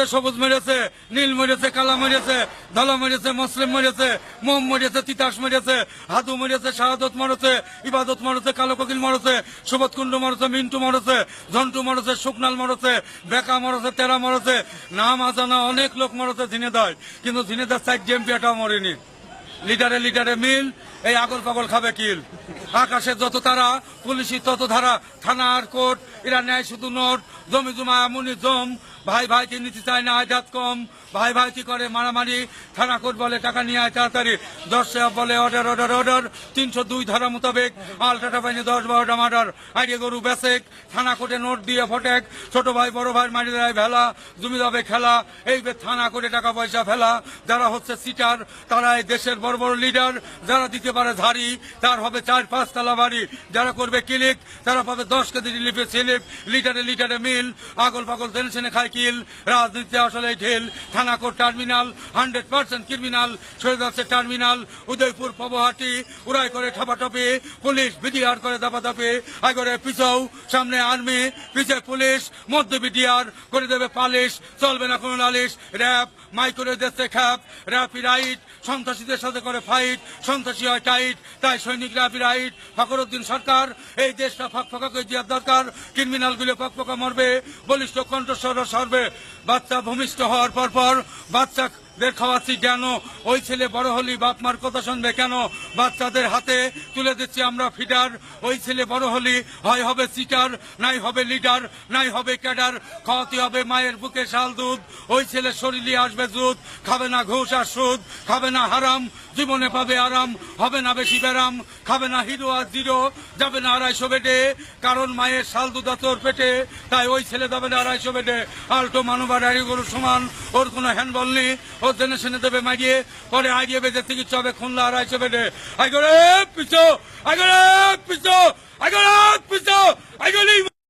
মেরেছে, সবুজ মেরেছে, নীল মেরেছে, কালা মেরেছে, ধলা মেরেছে, মুসলিম মেরেছে, মোম মেরেছে, তিতাস মেরেছে, হাদু মেরেছে, শাহাদত মরেছে, ইবাদত মরেছে, কালো কোকিল মরেছে, সুবোধ কুন্ডু মরেছে, মিন্টু মরেছে, ঝন্টু মরেছে, শুকনাল মরেছে, বেকা মরেছে, তেরা মরেছে, নাম আজানা অনেক লোক মরেছে ঝিনেদায়, কিন্তু ঝিনেদার সাইড জেএমপিটাও মরেনি। লিটারে লিটারে মিল, এই আগল পাগল খাবে কিল। আকাশে যত তারা, পুলিশি তত ধারা, থানা আর কোর্ট, এরা নেয় শুধু নোট, জমি জমা এমনই জম, ভাই ভাইকে নিতে চায় না আজাদ কম, ভাই ভাই কি করে মারামারি, থানা কোর্ট বলে টাকা নিয়ে আয় তাড়াতাড়ি, 10 সাহেব বলে অর্ডার অর্ডার অর্ডার, 302 ধারা মোতাবেক আলট্রাটা পাইনি 10-12টা মার্ডার, আইডিয়া গরু বেসেক, থানা কোর্টে নোট দিয়ে ফটেক, ছোট ভাই বড় ভাই মারি দেয় ভেলা, জমি যাবে খেলা, এই থানা কোর্টে টাকা পয়সা ফেলা, যারা হচ্ছে সিটার তারা এই দেশের বড় বড় লিডার, যারা দিতে পারে ধারি তার হবে 4-5 তলা বাড়ি, যারা করবে ক্লিক তারা পাবে 10 কেজি রিলিফে স্লিপ, লিটারে লিটারে মিল, আগল পাগল টেনশনে খায় কিল, রাজনীতি আসলে ঢিল, থানা কোর্ট টার্মিনাল 100% ক্রিমিনাল, সরে যাচ্ছে টার্মিনাল, উদয়পুর পবহাটি উড়াই করে ঠাপাঠাপি, পুলিশ বিডিআর করে দাপাদাপি, আগরে পিছাও সামনে আর্মি, পিছে পুলিশ, মধ্যে বিডিআর করে দেবে পালিশ, চলবে না কোনো নালিশ, র্যাব মাই করে দিচ্ছে খ্যাপ, র্যাপি রাইট, সন্ত্রাসীদের সাথে করে ফাইট, সন্ত্রাসী হয় টাইট, তাই সৈনিক র্যাপি রাইট, ফখরুদ্দিন সরকার এই দেশটা ফাঁকা করে দেওয়ার দরকার, ক্রিমিনাল গুলো পকপকা মরবে, বলিষ্ঠ কণ্ঠস্বর সরবে, বাচ্চা ভূমিষ্ঠ হওয়ার পর বাচ্চাদের খাওয়াচ্ছি জ্ঞান, ওই ছেলে বড় হলি বাপ মার কথা শুনবে কেন, বাচ্চাদের হাতে তুলে দিচ্ছি আমরা ফিডার, ওই ছেলে বড় হলি হয় হবে সিটার, নাই হবে লিডার, নাই হবে ক্যাডার, খাওয়াতে হবে মায়ের বুকে শাল দুধ, ওই ছেলে শরীরে আসবে জুত, খাবে না ঘুষ আর সুদ, খাবে না হারাম, জীবনে পাবে আরাম, হবে না বেশি ব্যারাম, খাবে না হিরো আর জিরো, যাবে না 250 বেডে, কারণ মায়ের শাল দুধ আছে ওর পেটে, তাই ওই ছেলে যাবে না 250 বেডে, আল্টো মানুবা ডাড়ি গরু সমান, ওর কোনো হ্যান্ডবল নেই, ওর জেনে শুনে দেবে মারিয়ে, পরে আইডিয়ে বেঁধে চিকিৎসা হবে খুলনা 250 বেডে, আগরে পিছো, আগরে পিছো, আগরে পিছো, আগলি